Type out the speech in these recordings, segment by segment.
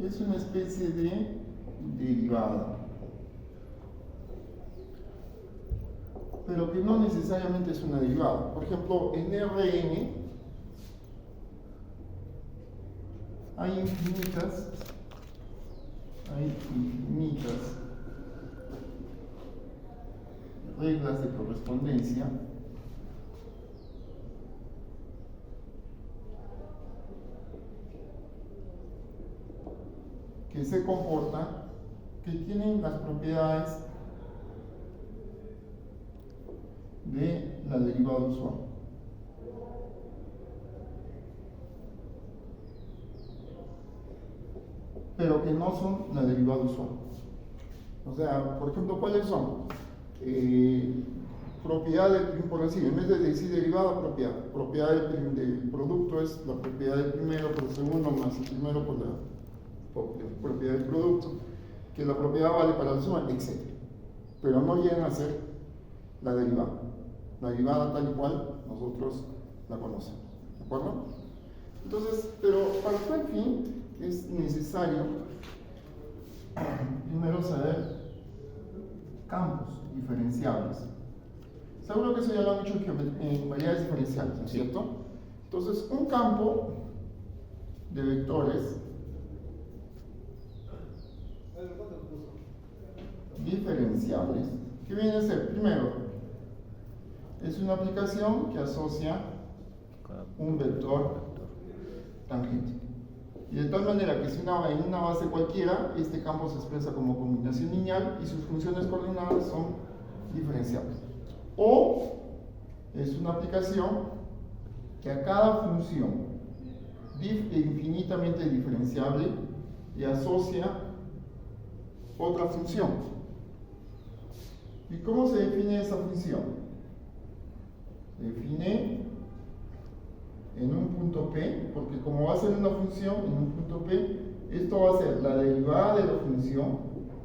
es una especie de derivada, pero que no necesariamente es una derivada. Por ejemplo, en Rn hay infinitas reglas de correspondencia que se comportan, que tienen las propiedades de la derivada usual. Pero que no son la derivada usual. O sea, por ejemplo, ¿cuáles son? Propiedad del, por decir, en vez de decir derivada, propiedad. Propiedad del producto es la propiedad del primero por el segundo más el primero por la propiedad del producto, que la propiedad vale para la suma, etc. Pero no llegan a ser la derivada. La derivada tal y cual nosotros la conocemos. ¿De acuerdo? Entonces, pero para tal fin es necesario primero saber campos diferenciables. Seguro que eso ya lo han dicho en variedades diferenciales, ¿no es cierto? Entonces, un campo de vectores diferenciables, que viene a ser, primero, es una aplicación que asocia un vector tangente. Y de tal manera que si en una base cualquiera, este campo se expresa como combinación lineal y sus funciones coordinadas son diferenciables. O es una aplicación que a cada función infinitamente diferenciable le asocia otra función. ¿Y cómo se define esa función? Se define en un punto P, porque como va a ser una función en un punto P, esto va a ser la derivada de la función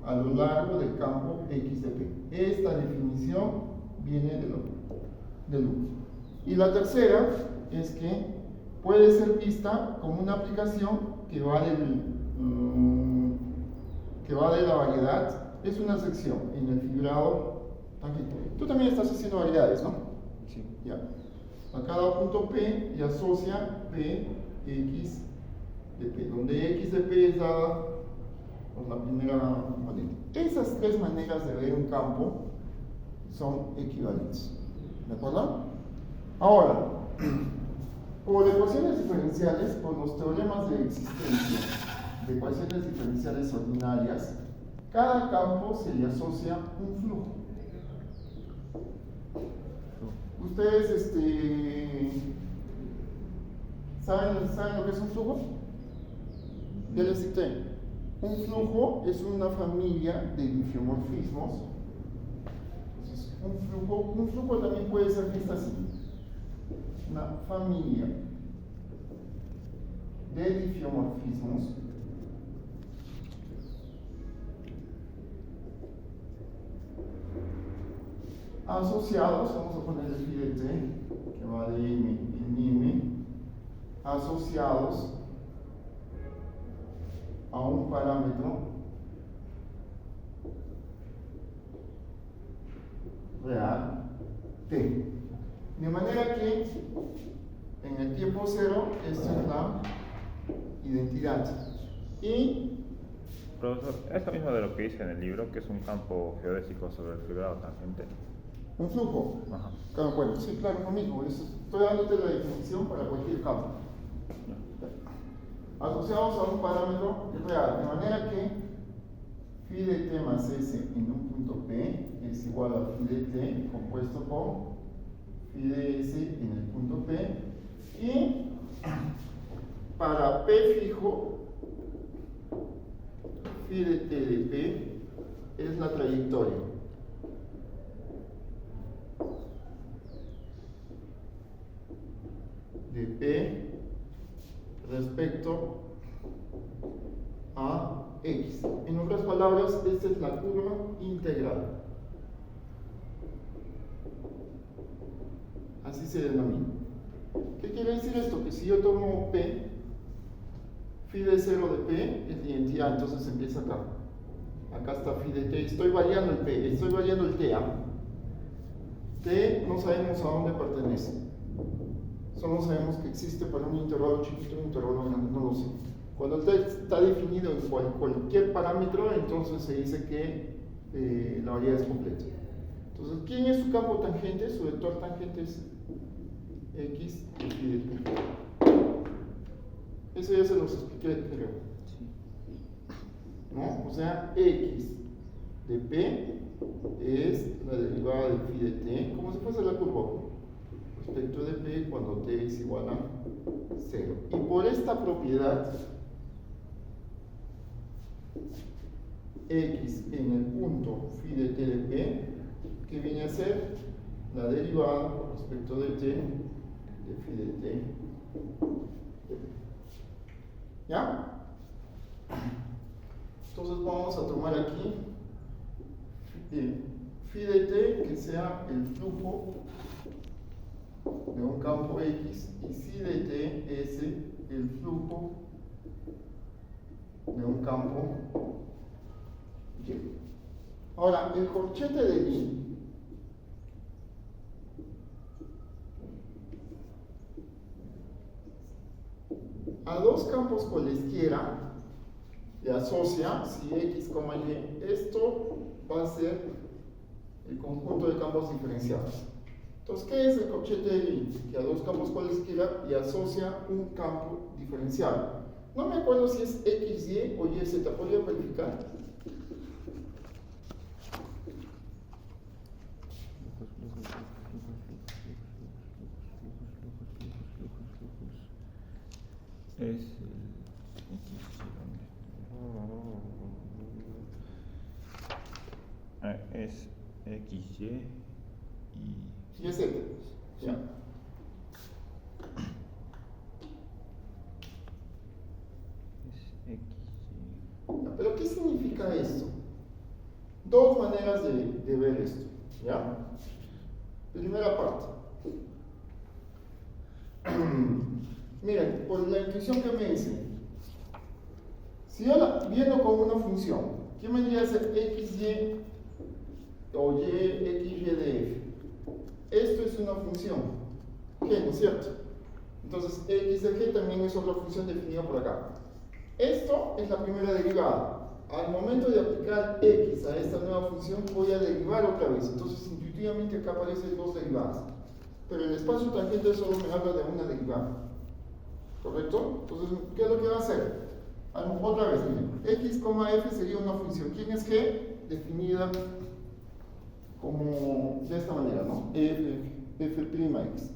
a lo largo del campo X de P. Esta definición viene del 1. Y la tercera es que puede ser vista como una aplicación que va de la variedad, es una sección en el fibrado tangente. Tú también estás haciendo variedades, ¿no? Sí. Ya. A cada punto P y asocia P, X de P, donde X de P es dada por la primera manera. Esas tres maneras de ver un campo son equivalentes. ¿De acuerdo? Ahora, por ecuaciones diferenciales, por los teoremas de existencia de ecuaciones diferenciales ordinarias, cada campo se le asocia un flujo. ¿Ustedes ¿saben lo que es un flujo? Ya les cité. Un flujo es una familia de diffeomorfismos. Entonces, un flujo también puede ser visto así. Una familia de diffeomorfismos asociados, vamos a poner el filete que va de M en M, asociados a un parámetro real T. De manera que en el tiempo cero esta es la identidad. Y Profesor, ¿es lo mismo de lo que dice en el libro, que es un campo geodésico sobre el fibrado tangente? un flujo. Ajá. Claro, bueno, sí, claro, lo mismo. Estoy dándote la definición para cualquier campo. Asociados a un parámetro real, de manera que phi de t más s en un punto P es igual a phi de t compuesto por phi de s en el punto P, y para P fijo, phi de t de P es la trayectoria de P respecto a X. En otras palabras, esta es la curva integral. Así se denomina. ¿Qué quiere decir esto? Que si yo tomo P, Phi de 0 de P es la identidad, entonces empieza acá. Acá está phi de T, estoy variando el P, estoy variando el T. T no sabemos a dónde pertenece. Solo sabemos que existe para un intervalo chiquito y un intervalo grande, no lo sé. Cuando el T está definido en cualquier parámetro, entonces se dice que la variedad es completa. Entonces, ¿quién es su campo tangente? Su vector tangente es X de phi de T. Eso ya se los expliqué, creo. ¿No? O sea, X de P es la derivada de phi de T, como si fuese la curva respecto de P cuando T es igual a 0. Y por esta propiedad, X en el punto phi de T de P, que viene a ser la derivada con respecto de T de phi de T de P. ¿Ya? Entonces vamos a tomar aquí phi de T que sea el flujo de un campo X y psi de T es el flujo de un campo Y. Ahora, el corchete de Y a dos campos cualesquiera le asocia, si X, Y, esto va a ser el conjunto de campos diferenciados. Entonces, ¿qué es el corchete de Y? Que a dos campos cualesquiera le asocia un campo diferencial. No me acuerdo si es XY o YZ, ¿podría verificar? Es XY y YZ. Sí. ¿Ya? Es XY. ¿Pero qué significa esto? Dos maneras de ver esto. ¿Ya? Primera parte. Miren, por la intuición que me dicen, si yo viendo con una función, ¿qué vendría a ser XY o XY de F? Esto es una función G, ¿no es cierto? Entonces, X de G también es otra función definida por acá. Esto es la primera derivada. Al momento de aplicar X a esta nueva función, voy a derivar otra vez. Entonces, intuitivamente acá aparecen dos derivadas. Pero el espacio tangente solo me habla de una derivada. ¿Correcto? Entonces, ¿qué es lo que va a hacer? Otra vez, miren. X, F sería una función. ¿Quién es G? Definida como de esta manera, ¿no? F'(x).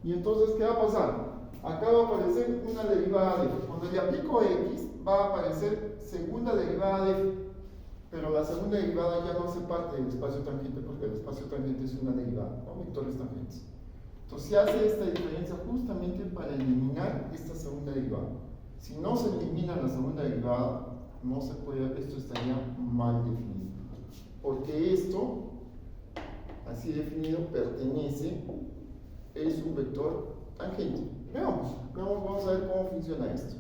Y entonces, ¿qué va a pasar? Acá va a aparecer una derivada de F. Cuando le aplico X, va a aparecer segunda derivada de F. Pero la segunda derivada ya no hace parte del espacio tangente, porque el espacio tangente es una derivada, ¿no? Vectores tangentes. Entonces se hace esta diferencia justamente para eliminar esta segunda derivada. Si no se elimina la segunda derivada, no se puede, esto estaría mal definido. Porque esto, así definido, pertenece, es un vector tangente. Veamos, vamos a ver cómo funciona esto.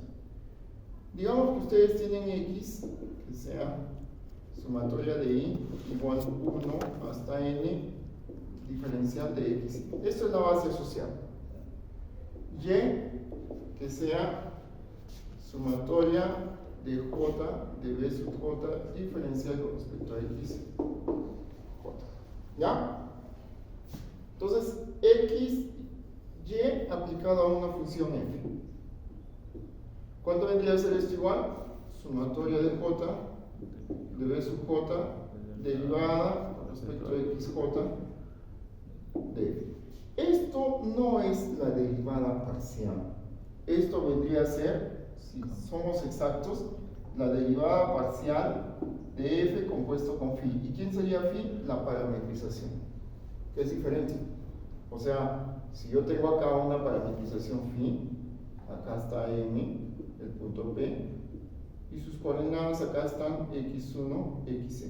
Digamos que ustedes tienen X, que sea sumatoria de Y igual 1 hasta N diferencial de X. Esto es la base asociada. Y, que sea sumatoria de J de B sub J diferencial con respecto a X J. ¿Ya? Entonces, X, Y aplicado a una función F. ¿Cuánto vendría a ser esto igual? Sumatoria de J de B sub J derivada con respecto a XJ de F. Esto no es la derivada parcial. Esto vendría a ser, si somos exactos, la derivada parcial de F compuesto con phi. ¿Y quién sería phi? La parametrización, que es diferente. O sea, si yo tengo acá una parametrización phi, acá está M, el punto P, y sus coordenadas acá están x1, xc.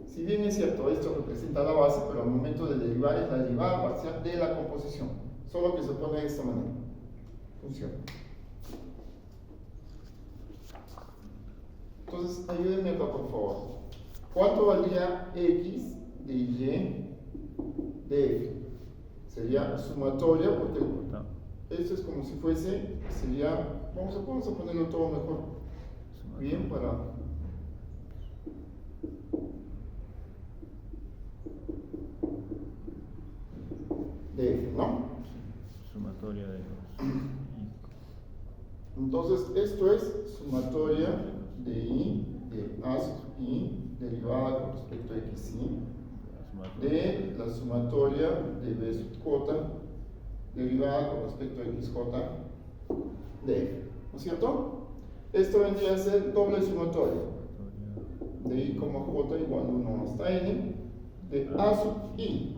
Si bien es cierto, esto representa la base, pero al momento de derivar es la derivada parcial de la composición, solo que se pone de esta manera. Funciona. Entonces, ayúdenme acá, por favor. ¿Cuánto valdría x de y de f? Sería sumatoria, porque No. esto es como si fuese, sería, vamos a ponerlo todo mejor. Bien, para... de f, ¿no? Sumatoria de los. Entonces, esto es sumatoria de i, de a sub i, derivada con respecto a x i, de la sumatoria de b sub j, derivada con respecto a xj de f, ¿no es cierto? Esto vendría a ser doble sumatoria de i, j igual a 1 hasta n, de a sub i,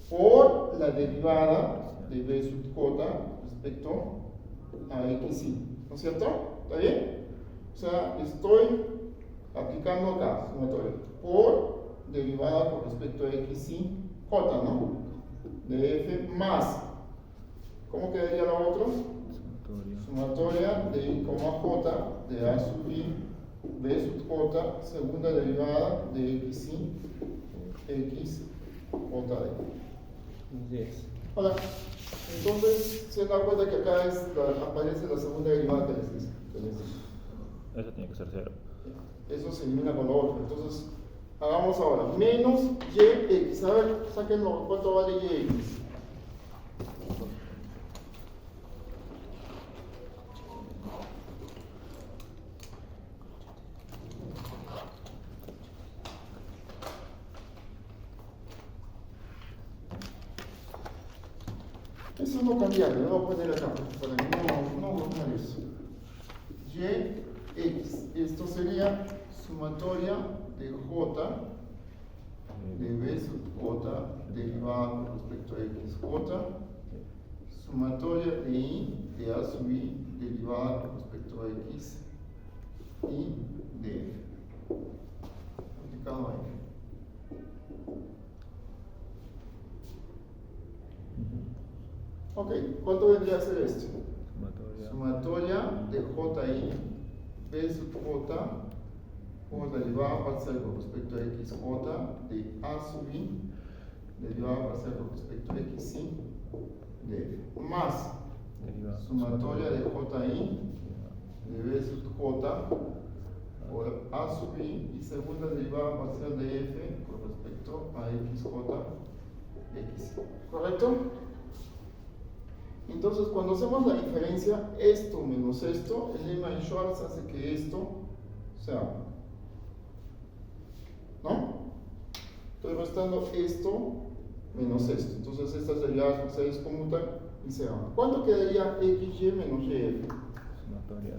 por la derivada de b sub j respecto a xi, ¿no es cierto? ¿Está bien? O sea, estoy aplicando acá sumatoria por derivada con respecto a xi, j, ¿no? De f más, ¿cómo quedaría lo otro? Sumatoria de i, j, de a sub i, b sub j, segunda derivada de xi, x, j de i. 10. Hola. Entonces, se dan cuenta que acá aparece la segunda derivada que les dije. Eso tiene que ser 0. Eso se elimina con lo otro. Entonces, hagamos ahora. Menos yx. A ver, sáquenlo. ¿Cuánto vale yx? Eso no cambiarlo, lo voy a poner acá, para que no borrar eso. Yx, esto sería sumatoria de j, de b sub j, derivada con respecto a xj, sumatoria de i, de a sub i, derivada con respecto a x, y de f, aplicado a f. Ok, ¿cuánto vendría a ser esto? Sumatoria de ji, b sub j, por derivada parcial con respecto a xj, de a sub i, derivada parcial con respecto a xi, de f, más sumatoria de ji, de b sub j, por a sub i, y segunda derivada parcial de f con respecto a xj, xi. ¿Correcto? Entonces, cuando hacemos la diferencia, esto menos esto, el lema de Schwarz hace que esto sea 1. ¿No? Estoy restando esto menos esto. Entonces, estas derivadas parciales conmutan y se van. ¿Cuánto quedaría xy menos yf? Sumatoria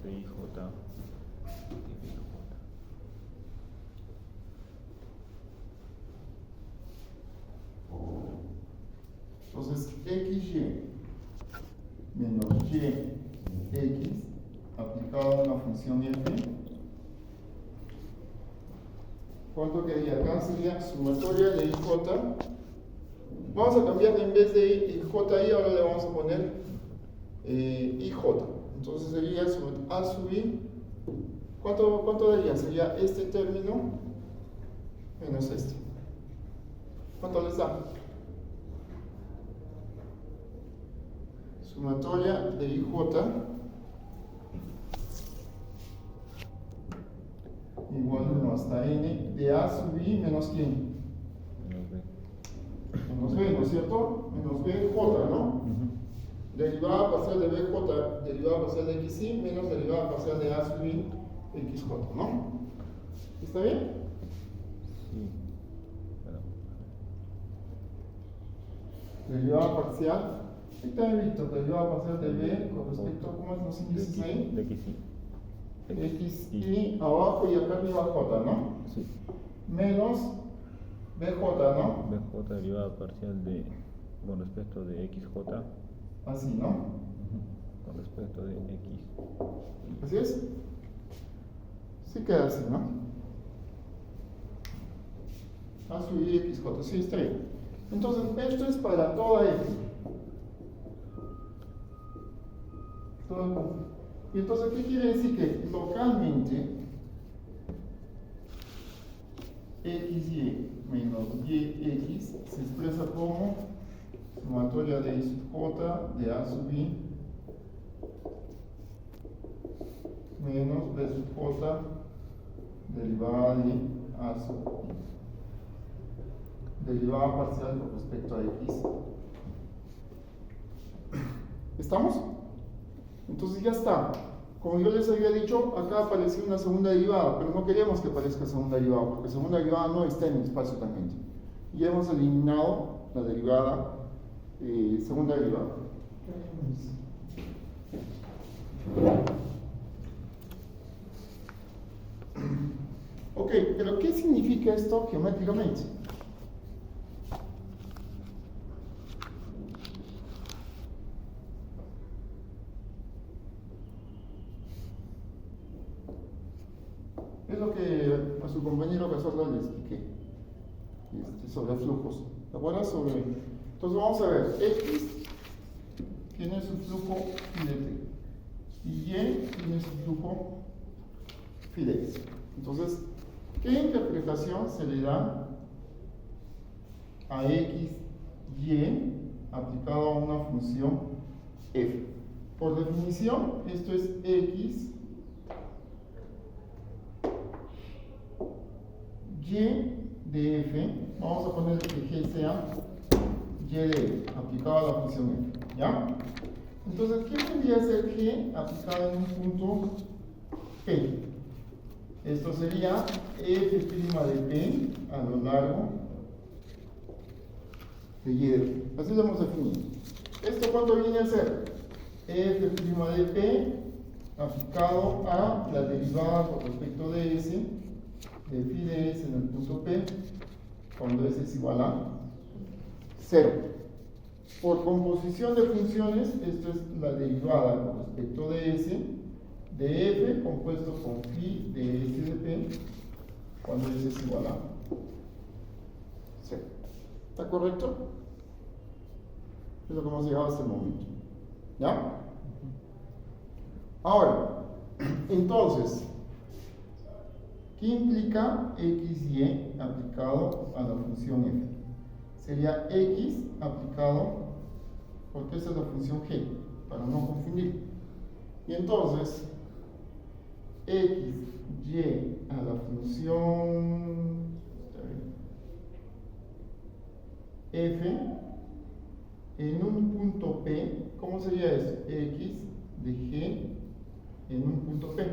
de ij y bj. Entonces, xy menos yx aplicado a la función f. ¿Cuánto quedaría? Acá sería sumatoria de ij. Vamos a cambiar en vez de ij, ahora le vamos a poner ij. Entonces sería a sub i. ¿Cuánto daría? Sería este término menos este. ¿Cuánto les da? Sumatoria de ij igual a 1 hasta n de a sub i menos quién? Menos b, ¿no es cierto? Menos bj, ¿no? Derivada parcial de bj, derivada parcial de xi, menos derivada parcial de a sub i xj, ¿no? ¿Está bien? Sí. Derivada parcial. Ahí está Víctor, derivada parcial de b con respecto a cómo es los índices ahí. De xi. xi abajo y acá arriba j, ¿no? Sí. Menos bj, ¿no? bj derivada parcial de con respecto de xj. Así, ¿no? Con respecto de x. Así es. Sí queda así, ¿no? A sub i xj, sí está bien. Entonces, esto es para toda f. Y entonces, ¿qué quiere decir? Que localmente xy menos yx se expresa como sumatoria de I sub j de A sub I menos B sub j derivada de A sub I. Derivada parcial con respecto a x. ¿Estamos? Entonces ya está. Como yo les había dicho, acá apareció una segunda derivada, pero no queríamos que aparezca segunda derivada, porque segunda derivada no está en el espacio tangente. Y hemos eliminado la derivada, segunda derivada. Ok, pero ¿qué significa esto geométricamente? Es lo que a su compañero Cazorla le expliqué sobre flujos. ¿Te acuerdas? Entonces vamos a ver, X tiene su flujo phi de t y Y tiene su flujo phi de x. Entonces, ¿qué interpretación se le da a X, Y aplicado a una función f? Por definición, esto es X Y de f, vamos a poner que G sea Y de f, aplicado a la función f, ¿ya? Entonces, ¿qué tendría que ser G aplicado en un punto P? Esto sería f' de P a lo largo de Y de f. Así lo hemos definido. ¿Esto cuánto viene a ser? f' de P aplicado a la derivada con respecto de S de phi de S en el punto P, cuando S es igual a 0. Por composición de funciones, esto es la derivada con respecto de S de f compuesto con phi de S de P, cuando S es igual a 0. ¿Está correcto? Es lo que hemos llegado hasta el momento. ¿Ya? Ahora, entonces, ¿qué implica xy aplicado a la función f? Sería x aplicado, porque esa es la función g, para no confundir. Y entonces, xy a la función f en un punto p, ¿cómo sería eso? X de g en un punto p.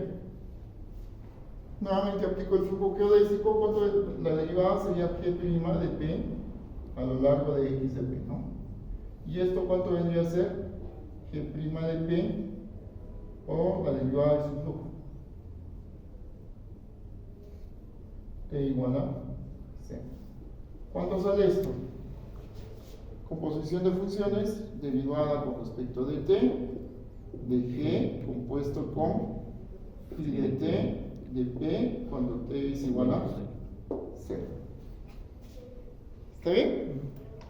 Nuevamente aplico el flujo geodésico, cuando la derivada sería g' de p a lo largo de x de p, ¿no? ¿Y esto cuánto vendría a ser? G' de p o la derivada de su flujo. T igual a c. ¿Cuánto sale esto? Composición de funciones derivada con respecto de t, de g compuesto con phi de t de p cuando t es igual a 0. ¿Está bien?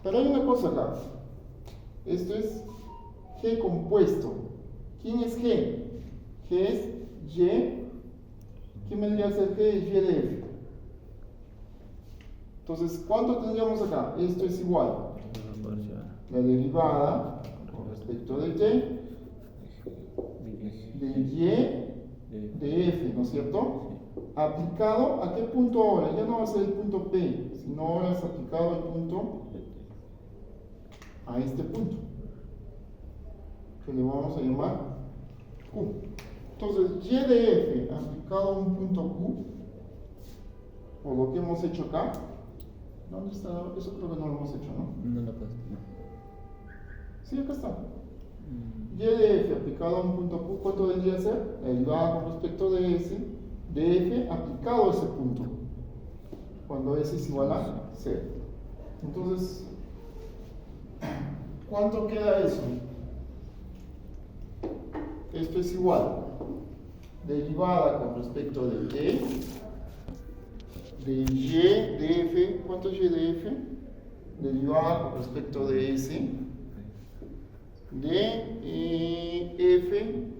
Pero hay una cosa acá. Esto es g compuesto. ¿Quién es g? G es y. ¿Quién vendría a ser g? Es y de f. Entonces, ¿cuánto tendríamos acá? Esto es igual. La derivada con respecto de t de y de f, ¿no es cierto? Aplicado a qué punto ahora? Ya no va a ser el punto P, sino ahora es aplicado al punto, a este punto, que le vamos a llamar Q. Entonces, y de f aplicado a un punto Q, por lo que hemos hecho acá. ¿Dónde está? Eso creo que no lo hemos hecho, ¿no? No lo puedo. Sí, acá está. Y de f aplicado a un punto Q, ¿cuánto vendría a ser? La derivada con respecto de S de f aplicado a ese punto, cuando S es igual a 0. Entonces, ¿cuánto queda eso? Esto es igual. Derivada con respecto de t de y de f. ¿Cuánto es y de f? Derivada con respecto de S de f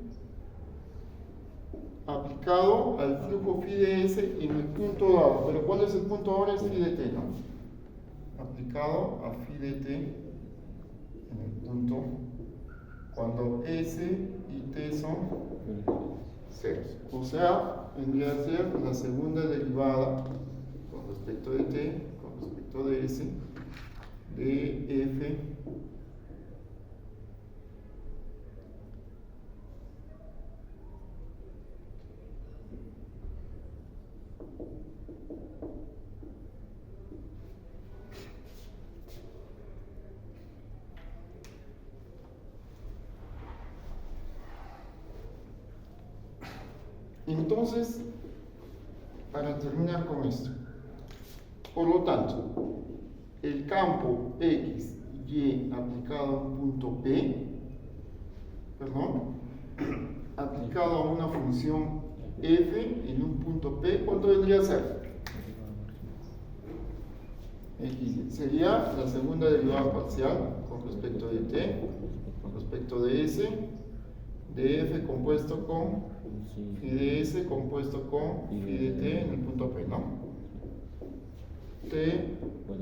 aplicado al flujo phi de S en el punto dado. Pero ¿cuál es el punto ahora? Es phi de t, ¿no? Aplicado a phi de t en el punto cuando S y t son ceros. O sea, vendría a ser la segunda derivada con respecto de t, con respecto de S, de f Entonces, para terminar con esto, por lo tanto, el campo X, Y aplicado a un punto P, aplicado a una función f en un punto P, ¿cuánto vendría a ser? X sería la segunda derivada parcial con respecto de t, con respecto de s, de f compuesto con phi de s compuesto con phi de t en el punto P, ¿no? T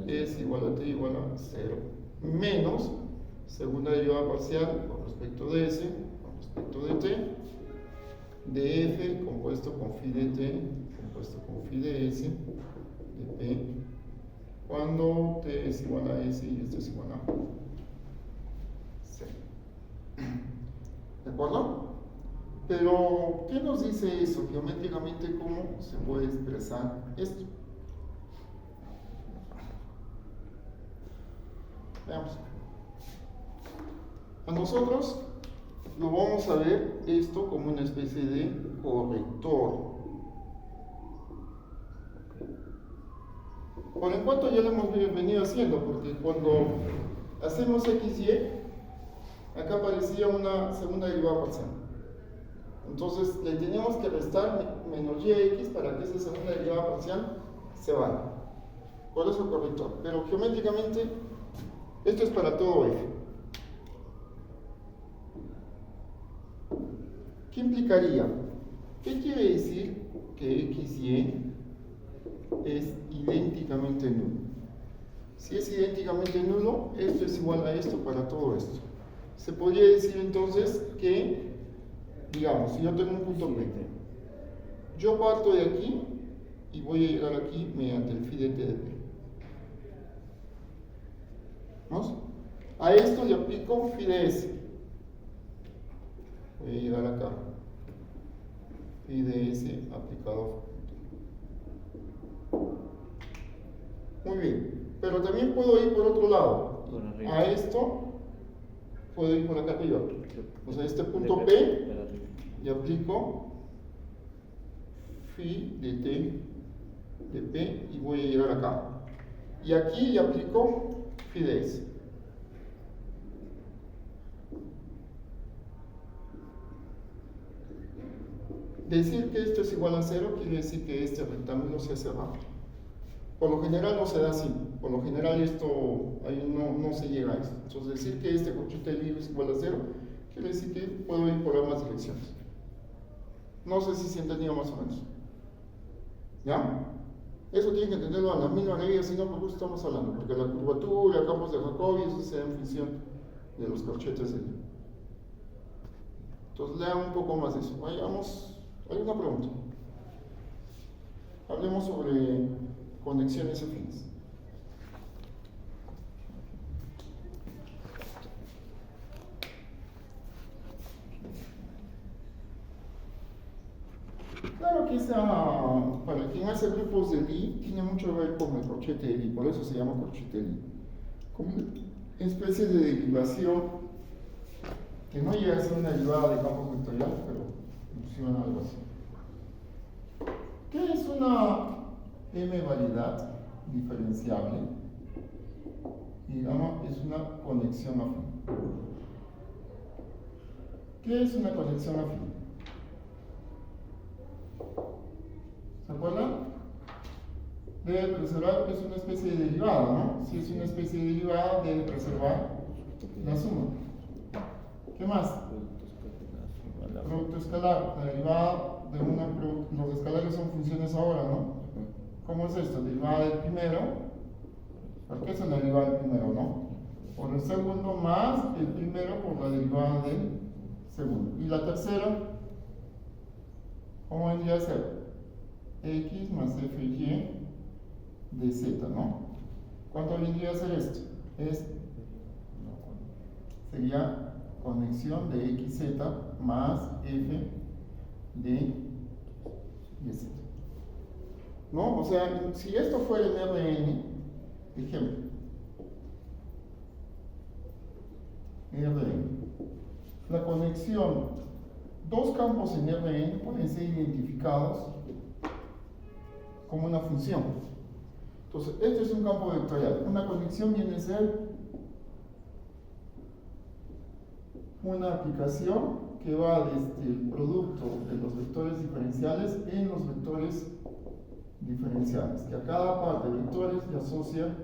es igual a t igual a 0 menos segunda derivada parcial con respecto de s, con respecto de t, de f compuesto con phi de t compuesto con phi de s, de p, cuando t es igual a s y esto es igual a 0. ¿De acuerdo? Pero, ¿qué nos dice eso geométricamente? ¿Cómo se puede expresar esto? Veamos. A nosotros lo vamos a ver esto como una especie de corrector. Por en cuanto ya lo hemos venido haciendo, porque cuando hacemos XY, acá aparecía una segunda derivada parcial. Entonces le tenemos que restar menos yx para que esa segunda derivada parcial se vaya. Por eso corrector. Pero geométricamente, esto es para todo f. ¿Qué implicaría? ¿Qué quiere decir que XY es idénticamente nulo? Si es idénticamente nulo, esto es igual a esto para todo esto. Se podría decir entonces que, digamos, si yo tengo un punto P, yo parto de aquí y voy a llegar aquí mediante el phi de t de P. ¿Vamos? A esto le aplico phi de S. Voy a llegar acá. Phi de S aplicado. Muy bien. Pero también puedo ir por otro lado. A esto puedo ir por acá arriba. O sea, este punto P le aplico phi de t de P y voy a llegar acá. Y aquí le aplico phi de S. Decir que esto es igual a 0 quiere decir que este rectángulo se ha cerrado. Por lo general no se da así. Por lo general esto ahí no se llega a esto. Entonces decir que este corchete de libro es igual a 0 quiere decir que puedo ir por ambas direcciones. No sé si se entendió más o menos. ¿Ya? Eso tienen que entenderlo a la misma medida, si no, por eso estamos hablando. Porque la curvatura, campos de Jacobi, eso se da en función de los corchetes de libro. Entonces lean un poco más de eso. Vayamos. ¿Hay una pregunta? Hablemos sobre conexiones afines. Claro que para quien hace grupos de Lie, tiene mucho que ver con el corchete de Lie, por eso se llama corchete de Lie. Como una especie de derivación que no llega a ser una derivada de campo vectorial, pero funciona algo así. ¿Qué es una m-variedad diferenciable? Digamos, es una conexión afín. ¿Qué es una conexión afín? ¿Se acuerdan? Debe preservar que es una especie de derivada, ¿no? Si es una especie de derivada, debe preservar la suma. ¿Qué más? Producto escalar. La derivada los escalares son funciones ahora, ¿no? ¿Cómo es esto? Derivada del primero, porque esa es la derivada del primero, ¿no? Por el segundo más el primero por la derivada del segundo. Y la tercera, ¿cómo vendría a ser? X más FY de Z, ¿no? ¿Cuánto vendría a ser esto? Sería conexión de XZ más F de YZ. ¿No? O sea, si esto fuera en Rn, ejemplo, Rn, la conexión, dos campos en Rn pueden ser identificados como una función. Entonces, este es un campo vectorial. Una conexión viene a ser una aplicación que va desde el producto de los vectores diferenciales en los vectores diferenciales, que a cada par de vectores le asocia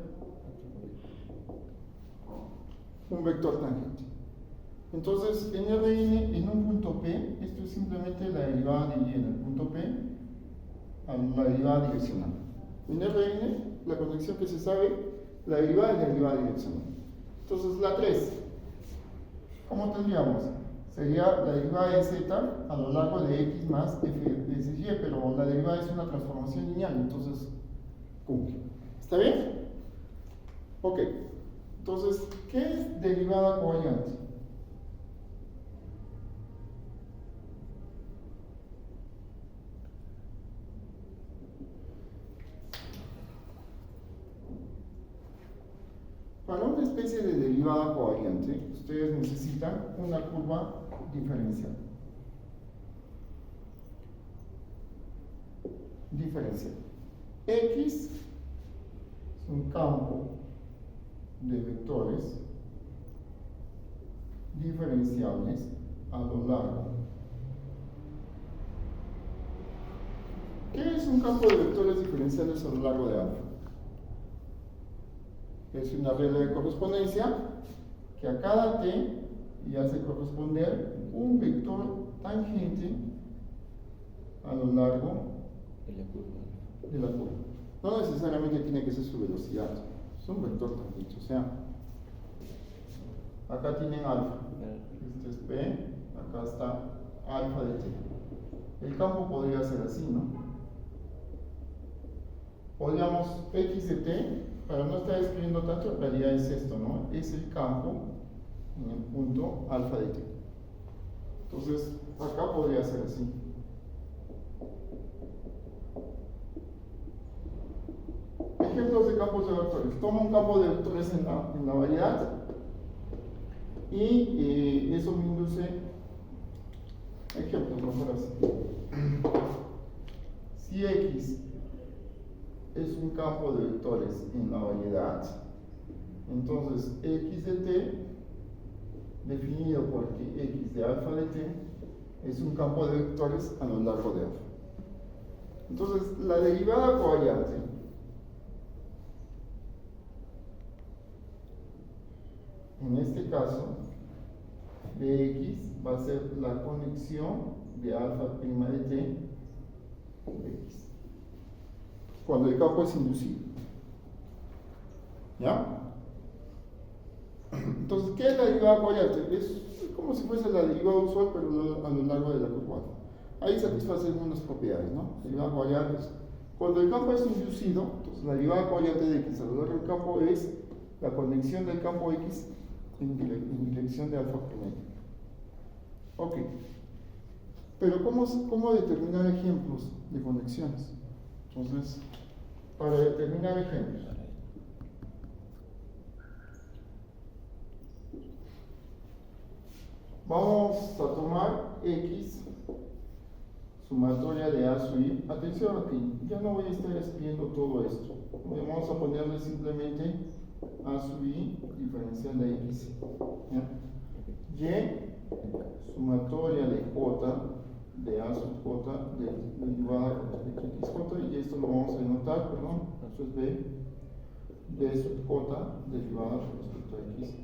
un vector tangente. Entonces, en Rn, en un punto P, esto es simplemente la derivada de y en el punto P a la derivada direccional. En Rn, la conexión que se sabe, la derivada es la derivada direccional. Entonces, la 3, ¿cómo tendríamos? Sería la derivada de z a lo largo de x más f de y, pero la derivada es una transformación lineal, entonces cumple. ¿Está bien? Ok. Entonces, ¿qué es derivada covariante? Para una especie de derivada covariante, ustedes necesitan una curva diferencial. X es un campo de vectores diferenciables a lo largo. ¿Qué es un campo de vectores diferenciales a lo largo de alfa? Es una regla de correspondencia que a cada t y hace corresponder un vector tangente a lo largo de la curva. No necesariamente tiene que ser su velocidad, es un vector tangente. O sea, acá tienen alfa, este es p, acá está alfa de t. El campo podría ser así, ¿no? Podríamos x de t, para no estar escribiendo tanto, en realidad es esto, ¿no? Es el campo en el punto alfa de t. Entonces, acá podría ser así. Ejemplos de campos de vectores. Toma un campo de vectores en la variedad y eso me induce ejemplos, mejor así. Si x es un campo de vectores en la variedad, entonces x de t, definido por x de alfa de t, es un campo de vectores a lo largo de alfa. Entonces, la derivada covariante en este caso de x va a ser la conexión de alfa prima de t de x, cuando el campo es inducido. ¿Ya? Entonces, ¿qué es la derivada covariante? Es como si fuese la derivada usual, pero a lo largo de la curva. Ahí satisface unas propiedades, ¿no? La derivada covariante es cuando el campo es inducido, entonces la derivada covariante de x a lo largo del campo es la conexión del campo x en dirección de alfa prima. Ok. Pero ¿cómo determinar ejemplos de conexiones? Entonces, para determinar ejemplos, vamos a tomar x sumatoria de a sub i. Atención aquí, ya no voy a estar escribiendo todo esto. Vamos a ponerle simplemente a sub i diferencial de x. ¿Ya? Y sumatoria de j de a sub j derivada de xj, y esto lo vamos a denotar, perdón, esto es b sub j derivada respecto a x.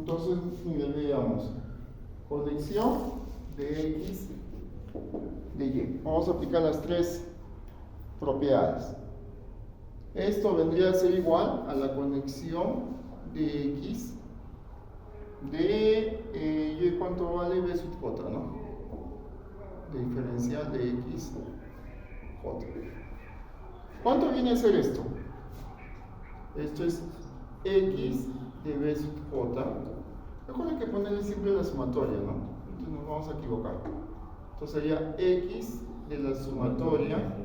Entonces, miren, veamos. Conexión de X de Y. Vamos a aplicar las tres propiedades. Esto vendría a ser igual a la conexión de X de Y, ¿cuánto vale? B sub J, ¿no? De diferencial de X, J. ¿Cuánto viene a ser esto? Esto es X de B sub J. Recuerden que ponerle siempre la sumatoria, ¿no? Entonces nos vamos a equivocar. Entonces sería X de la sumatoria,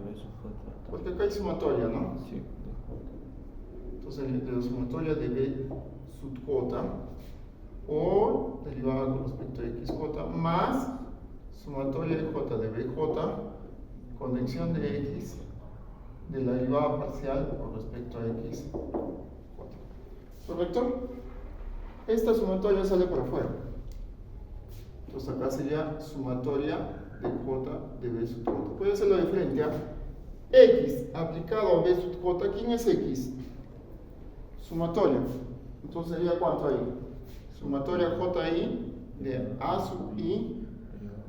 porque acá hay sumatoria, ¿no? Sí. Entonces de la sumatoria de B sub J o derivada con respecto a XJ más sumatoria de J de BJ, conexión de X de la derivada parcial con respecto a XJ. ¿Correcto? Esta sumatoria sale por afuera. Entonces acá sería sumatoria de J de B sub J. Puede hacerlo de frente a X aplicado a B sub J. ¿Quién es X? Sumatoria. Entonces sería ¿cuánto ahí? Sumatoria JI de A sub I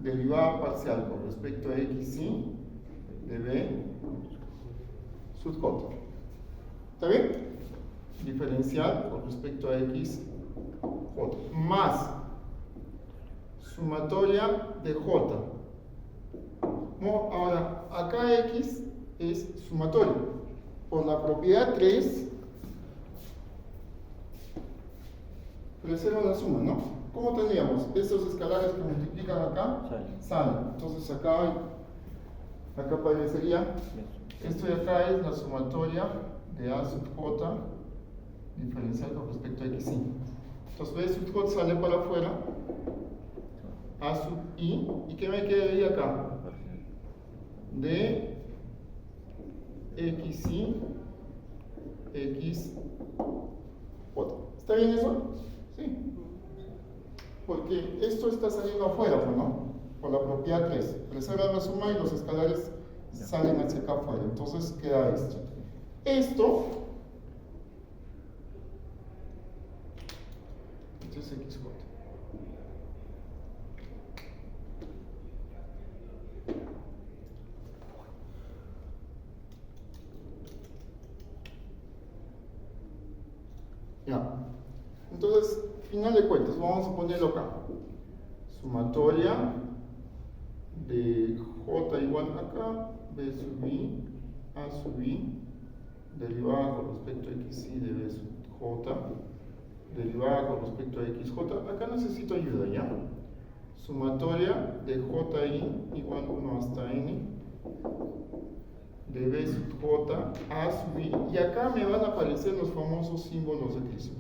derivada parcial con respecto a XI de B sub J. ¿Está bien? Diferencial con respecto a XJ más sumatoria de J. Ahora, acá X es sumatoria. Por la propiedad 3, preserva la suma, ¿no? ¿Cómo tendríamos? Estos escalares que multiplican acá salen. Entonces acá aparecería, esto de acá es la sumatoria de A sub J diferencial con respecto a XI. Entonces B sub J sale para afuera, A sub I, ¿y qué me quedaría acá? De XI, X, J. ¿Está bien eso? Sí. Porque esto está saliendo afuera, ¿no? Por la propiedad 3. Preserva la suma y los escalares salen hacia acá afuera. Entonces queda esto. Esto es XJ. Ya. Entonces, final de cuentas, vamos a ponerlo acá. Sumatoria de J igual acá, B sub I, A sub I, derivada con respecto a XI de B sub J, derivada con respecto a XJ. Acá necesito ayuda, ¿ya? Sumatoria de JI igual 1 hasta N, de B sub J, A sub I, y acá me van a aparecer los famosos símbolos de Cristo.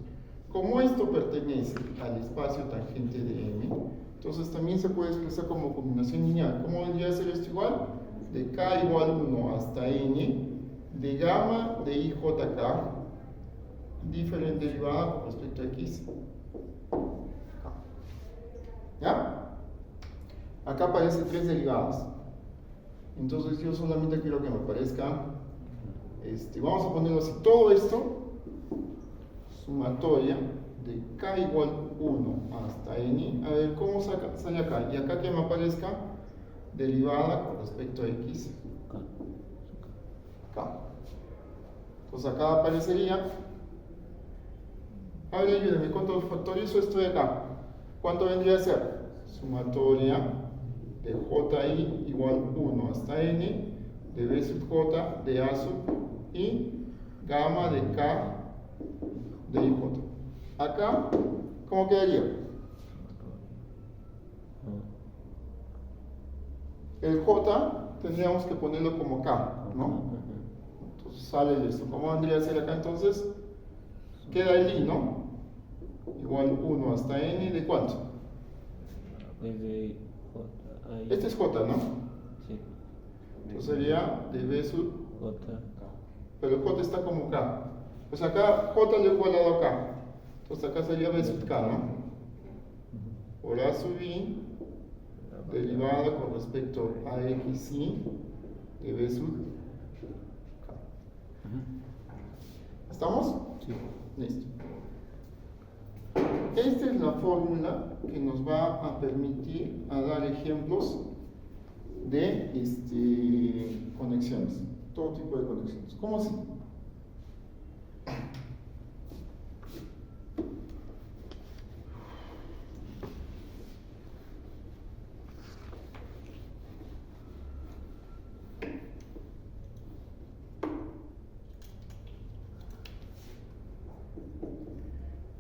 Como esto pertenece al espacio tangente de M, entonces también se puede expresar como combinación lineal. ¿Cómo vendría a ser esto igual? De K igual 1 hasta N, de gamma de IJK, diferente derivada con respecto a X. ¿Ya? Acá aparecen tres derivadas. Entonces yo solamente quiero que me aparezca, vamos a ponerlo así, todo esto, sumatoria de K igual 1 hasta N, a ver cómo sale acá, y acá que me aparezca derivada con respecto a X, K. Entonces acá aparecería, a ver ayúdenme, ¿cuánto factorizo esto de acá? ¿Cuánto vendría a ser? Sumatoria de JI igual 1 hasta N, de B sub J, de A sub I, gamma de K, de IJ. Acá, ¿cómo quedaría? El J tendríamos que ponerlo como K, ¿no? Entonces sale esto. ¿Cómo vendría a ser acá entonces? Queda el I, ¿no? Igual 1 hasta N, ¿de cuánto? Desde J. Este es J, ¿no? Sí. Entonces sería de B sub, J. pero el J está como K. Pues acá J le he igualado a K. Entonces acá sería B sub K, ¿no? Por A sub I, derivada con respecto a XI de B sub K. ¿Estamos? Sí. Listo. Esta es la fórmula que nos va a permitir a dar ejemplos de conexiones, todo tipo de conexiones. ¿Cómo así?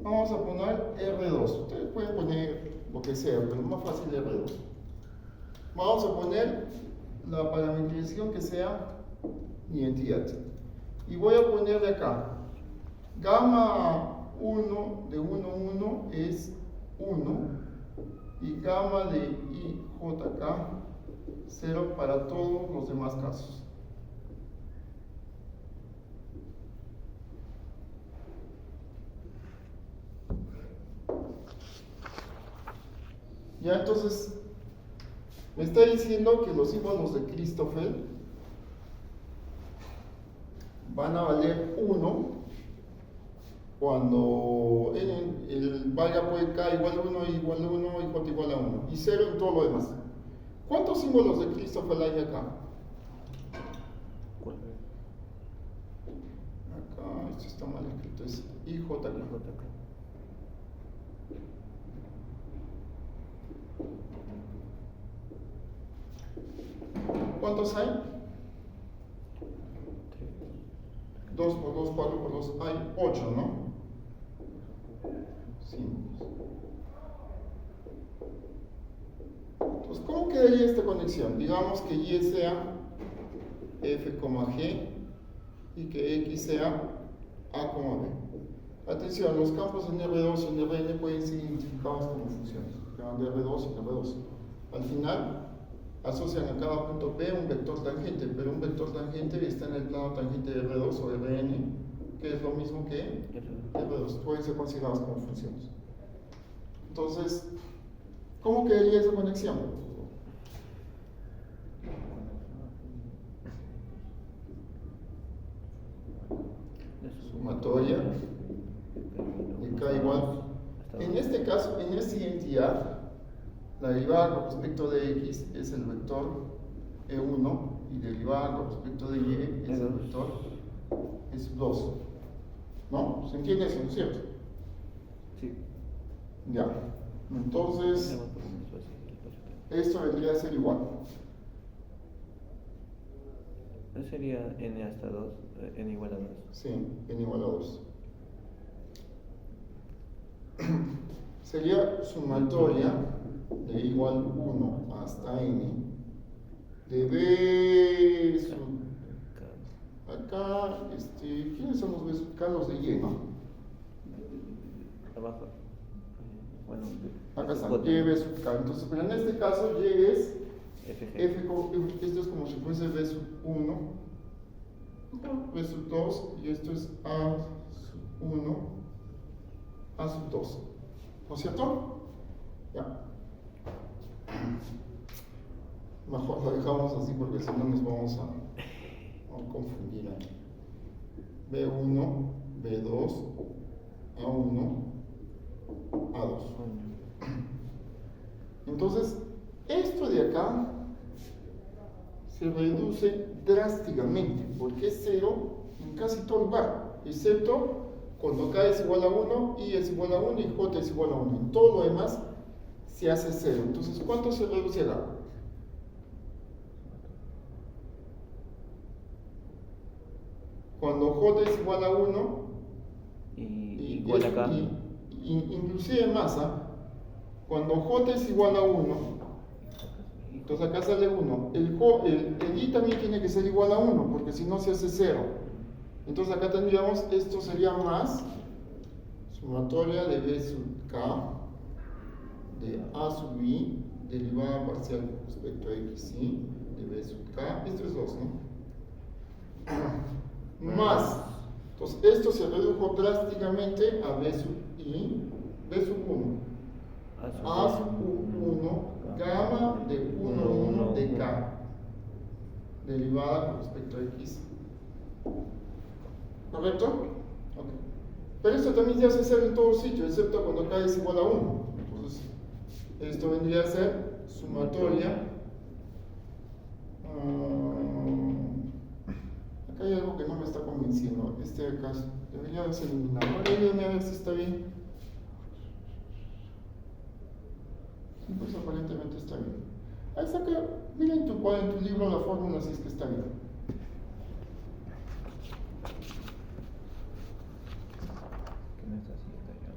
Vamos a poner R2. Ustedes pueden poner lo que sea, pero es más fácil R2. Vamos a poner la parametrización que sea identidad. Y voy a poner de acá. Gamma 1 de 1, 1 es 1. Y gamma de IJK 0 para todos los demás casos. Ya, entonces, me está diciendo que los símbolos de Christoffel van a valer 1 cuando el valga puede K igual a 1, igual a 1, y J igual a 1, y 0 en todo lo demás. ¿Cuántos símbolos de Christoffel hay acá? Acá, esto está mal escrito, es IJK. ¿Cuántos hay? 2 por 2, 4 por 2, hay 8, ¿no? Símbolos. Entonces, ¿cómo quedaría esta conexión? Digamos que Y sea F, G y que X sea A, B. Atención, los campos en R2 y en Rn pueden ser identificados como funciones, de R2 y R2. Al final, asocian a cada punto P un vector tangente, pero un vector tangente está en el plano tangente de R2 o Rn, que es lo mismo que R2, pueden ser considerados como funciones. Entonces, ¿cómo quedaría esa conexión? Sumatoria de K igual. En este caso, en esta identidad, la derivada con respecto de X es el vector E1 y derivada con respecto de Y es el vector S2. ¿No? ¿Se entiende eso, no es cierto? Sí. Ya. Entonces, esto vendría a ser igual. ¿No sería n hasta 2, n igual a 2? Sí, n igual a 2. Sería sumatoria de igual 1 hasta n de B sub acá, ¿quiénes son los B sub K? Los de Y, ¿no? Abajo. Bueno, acá están, Y, B sub K. Entonces, pero en este caso, Y es FG. esto es como si fuese B sub 1, B sub 2, y esto es A sub 1, A sub 2. ¿No es cierto? Ya. Mejor lo dejamos así porque si no nos vamos a confundir ahí. B1, B2, A1, A2. Entonces, esto de acá se reduce drásticamente porque es 0 en casi todo lugar, excepto cuando K es igual a 1, Y es igual a 1 y J es igual a 1. En todo lo demás se hace 0. Entonces, ¿cuánto se reduce acá? Cuando J es igual a 1 y igual acá. Inclusive más, cuando J es igual a 1, entonces acá sale 1. El I también tiene que ser igual a 1, porque si no se hace 0. Entonces acá tendríamos, esto sería más sumatoria de B sub K de A sub I derivada parcial con respecto a X, ¿sí? De B sub K, esto es 2, ¿no? Más, entonces esto se redujo drásticamente a B sub I, B sub 1, A sub 1, gamma de 1, 1 de K, derivada con respecto a X. ¿Correcto? Ok. Pero esto también se hace ser en todo sitio, excepto cuando k es igual a 1. Entonces, esto vendría a ser sumatoria. Acá hay algo que no me está convenciendo. Este acá debería de ser eliminado. Ahora ayúdame a ver si está bien. Sí, pues aparentemente está bien. Ahí saca, mira en tu libro la fórmula si es que está bien. ¿Qué necesita yo?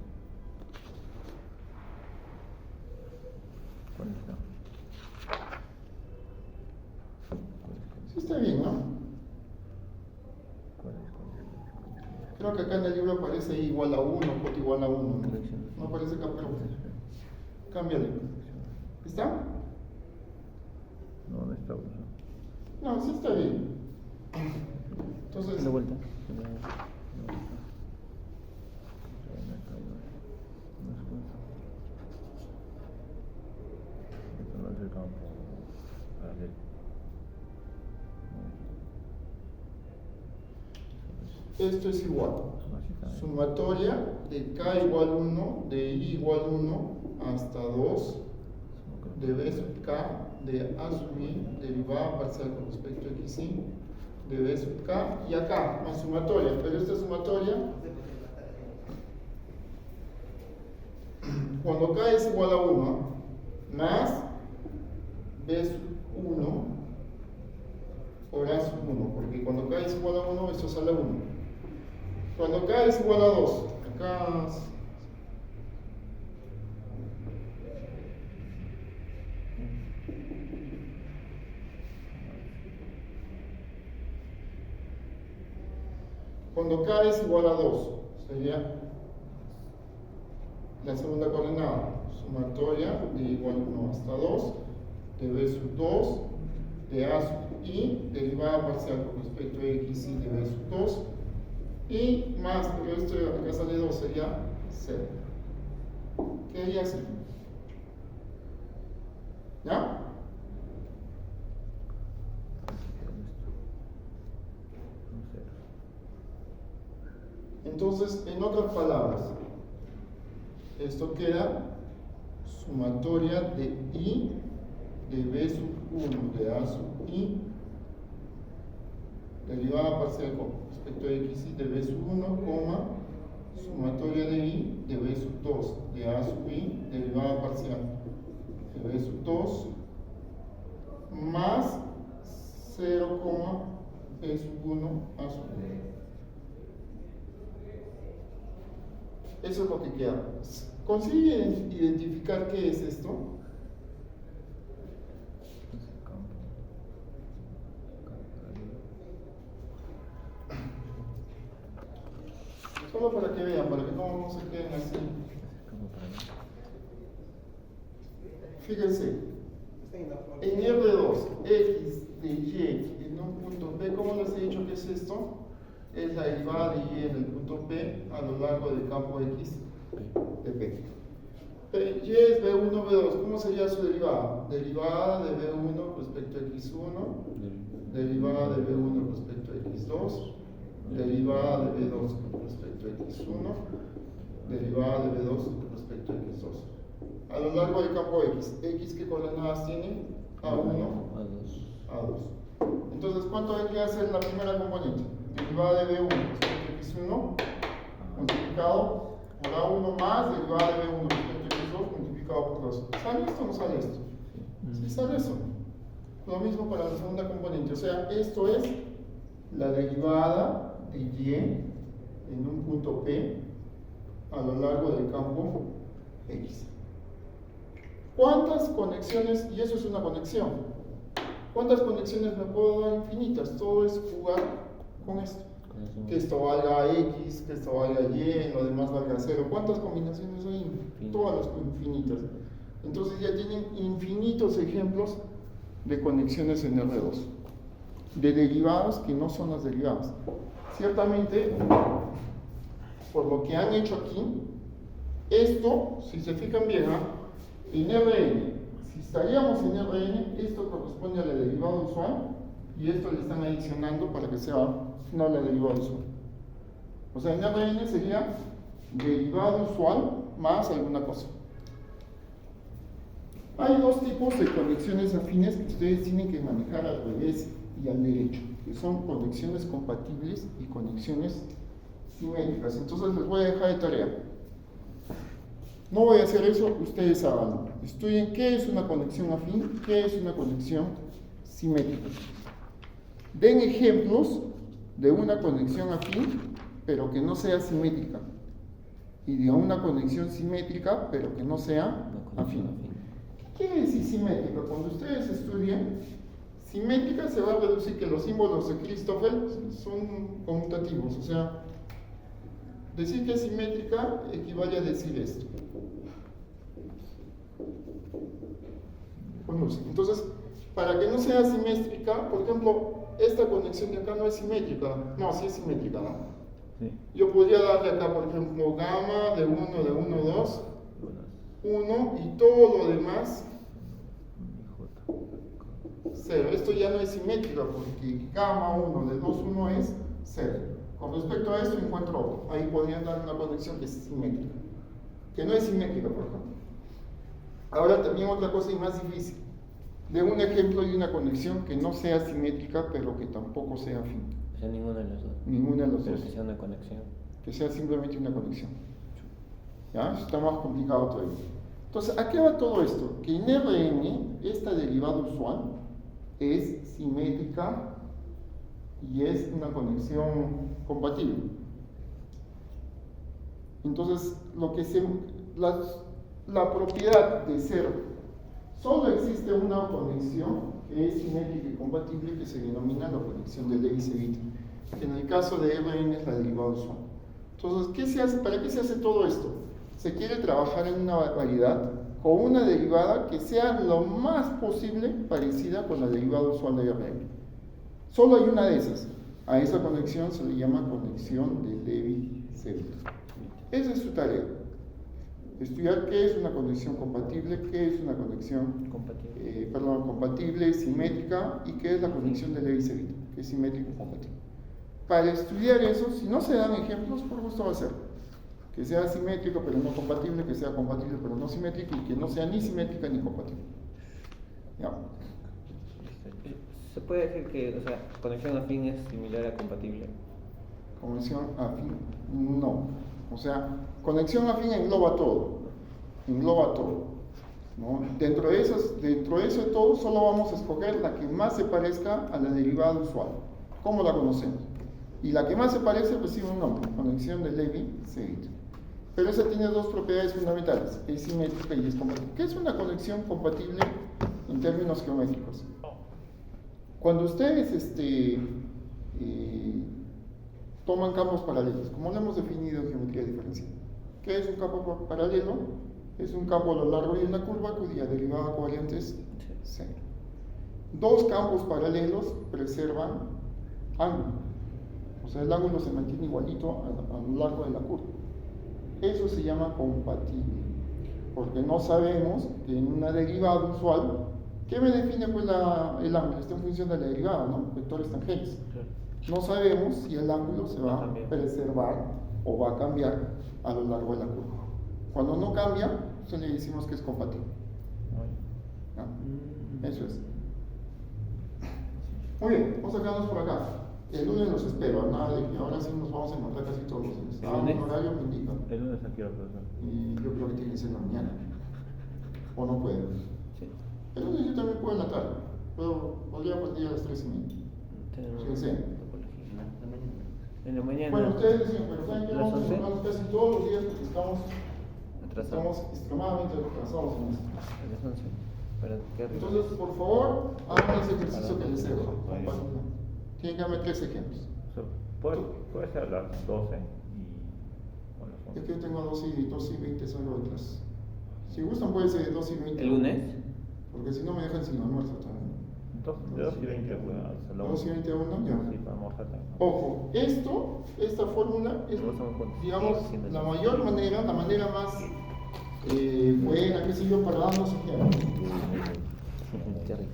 ¿Cuál está? Sí está bien, ¿no? ¿Cuál es? Creo que acá en el libro aparece I igual a 1, J igual a 1. ¿No? No aparece acá, pero cámbiale. ¿Está? No, no está bueno. No, sí está bien. Entonces, De vuelta. Esto no es el campo. esto es igual. Sumatoria de k igual 1, de i igual 1 hasta 2 de b sub k de a sub i derivada parcial con respecto a xi de b sub k y acá más sumatoria, pero esta sumatoria cuando k es igual a 1 más b sub 1 por a sub 1, porque cuando k es igual a 1 esto sale a 1. Cuando k es igual a 2, acá cuando k es igual a 2, sería la segunda coordenada, sumatoria de igual 1 hasta 2, de b sub 2, de a sub i, derivada parcial con respecto a x y de b sub 2, y más, pero esto acá sale 2, sería 0. ¿Qué haría así? ¿Ya? Entonces, en otras palabras, esto queda sumatoria de i de b sub 1 de a sub i derivada parcial con respecto a x y de b sub 1, sumatoria de i de b sub 2 de a sub i derivada parcial de b sub 2 más 0, b sub 1 a sub i. Eso es lo que queda. ¿Consigue identificar qué es esto? Solo para que vean, para que no se queden así. Fíjense, en R2, x de y en un punto P, ¿cómo les he dicho que es esto? Es la derivada de y en el punto P a lo largo del campo X de P. Y es B1, B2, ¿cómo sería su derivada? Derivada de B1 respecto a X1, derivada de B1 respecto a X2, derivada de B2 respecto a X1, derivada de B2 respecto a X2. A lo largo del campo X, ¿X qué coordenadas tiene? A1, A2. Entonces, ¿cuánto vendría a ser la primera componente? Derivada de B1 respecto a X1 multiplicado por A1 más derivada de B1 respecto a X2 multiplicado por 2. ¿Sale esto o no sale esto? Sí sale eso. Lo mismo para la segunda componente. O sea, esto es la derivada de y en un punto P a lo largo del campo X. ¿Cuántas conexiones? Y eso es una conexión. ¿Cuántas conexiones me puedo dar? Infinitas. Todo es jugar con esto. Que esto valga X, que esto valga Y, lo demás valga 0. ¿Cuántas combinaciones hay? Todas las infinitas. Entonces ya tienen infinitos ejemplos de conexiones en R2. De derivadas que no son las derivadas. Ciertamente, por lo que han hecho aquí, esto, si se fijan bien, en Rn, si estaríamos en Rn, esto corresponde a la derivada usual y esto le están adicionando para que sea no la derivada usual. O sea, en Rn sería derivado usual más alguna cosa. Hay dos tipos de conexiones afines que ustedes tienen que manejar al revés y al derecho, que son conexiones compatibles y conexiones simétricas. Entonces les voy a dejar de tarea. No voy a hacer eso, ustedes háganlo. Estudien qué es una conexión afín, qué es una conexión simétrica. Den ejemplos de una conexión afín, pero que no sea simétrica. Y de una conexión simétrica, pero que no sea afín. ¿Qué quiere decir simétrica? Cuando ustedes estudien, simétrica se va a reducir que los símbolos de Christoffel son conmutativos. O sea, decir que es simétrica equivale a decir esto. Entonces, para que no sea simétrica, por ejemplo, esta conexión de acá no es simétrica. No, sí es simétrica, ¿no? Sí. Yo podría darle acá, por ejemplo, gamma de 1, de 1, 2, 1 y todo lo demás 0. Esto ya no es simétrica porque gamma 1 de 2, 1 es 0. Con respecto a esto encuentro otro. Ahí podrían dar una conexión que es simétrica. Que no es simétrica, por ejemplo. Ahora también otra cosa y más difícil. De un ejemplo de una conexión que no sea simétrica, pero que tampoco sea afín. O sea, ninguno de los dos. Ninguno de los Pero dos. que sea una conexión. Que sea simplemente una conexión. ¿Ya? Eso está más complicado todavía. Entonces, ¿a qué va todo esto? Que en Rn, esta derivada usual es simétrica y es una conexión compatible. Entonces, la propiedad de ser solo existe una conexión que es simétrica y compatible que se denomina la conexión de Levi-Cevita, que en el caso de Rn es la derivada usual. Entonces, ¿qué se hace? ¿Para qué se hace todo esto? Se quiere trabajar en una variedad con una derivada que sea lo más posible parecida con la derivada usual de Rn. Solo hay una de esas. A esa conexión se le llama conexión de Levi-Cevita. Esa es su tarea. Estudiar qué es una conexión compatible, qué es una conexión compatible, simétrica y qué es la conexión de Levi-Cevita, que es simétrica y compatible. Para estudiar eso, si no se dan ejemplos, por gusto va a ser que sea simétrico pero no compatible, que sea compatible pero no simétrico y que no sea ni simétrica ni compatible. ¿Ya? Se puede decir que, o sea, conexión afín es similar a compatible. Conexión afín, no. O sea, conexión afín engloba todo. ¿No? Dentro de eso de todo, solo vamos a escoger la que más se parezca a la derivada usual. ¿Cómo la conocemos? Y la que más se parece recibe un nombre, conexión de Levi-Cevita. Pero esa tiene dos propiedades fundamentales, es simétrica y es compatible. ¿Qué es una conexión compatible en términos geométricos? Cuando ustedes toman campos paralelos, como lo hemos definido en geometría diferencial. ¿Qué es un campo paralelo? Es un campo a lo largo de una curva cuya derivada covariante es 0. Dos campos paralelos preservan ángulo. O sea, el ángulo se mantiene igualito a lo largo de la curva. Eso se llama compatible. Porque no sabemos que en una derivada usual, ¿qué me define pues el ángulo? Está en función de la derivada, ¿no? Vectores tangentes. No sabemos si el ángulo se va a preservar o va a cambiar a lo largo de la curva. Cuando no cambia, entonces le decimos que es compatible. ¿No? Eso es. Muy bien, vamos a quedarnos por acá. El lunes los espero, nada de que ahora sí nos vamos a encontrar casi todos los días. Un horario me indica. El lunes aquí lo profesor. Y yo creo que tiene que ser en la mañana. ¿O no puede? Sí. El lunes yo también puedo en la tarde. Podría partir a las 3:30. Sí. En la mañana. Bueno, ustedes decían, pero ¿saben qué? Vamos a 11. encontrarnos casi todos los días porque estamos Atrasados. extremadamente atrasados en esto. A las 11. Para que arriba. Entonces, por favor, hagan ese ejercicio que les dejo. Tienen que darme 3 ejemplos. Puede ser a las 12 y... o las 11. Es que yo tengo 12 y 20 salgo de clase. Si gustan puede ser de 12 y 20. ¿El lunes? Porque si no me dejan sin almuerzo también. De 2 y 20 puede hacerlo. 2 y 20 a 1, ya. Sí, para almorzar también. Ojo, esta fórmula es, digamos, la mayor manera, la manera más buena, qué sé yo, para darnos ejemplos. Qué rico.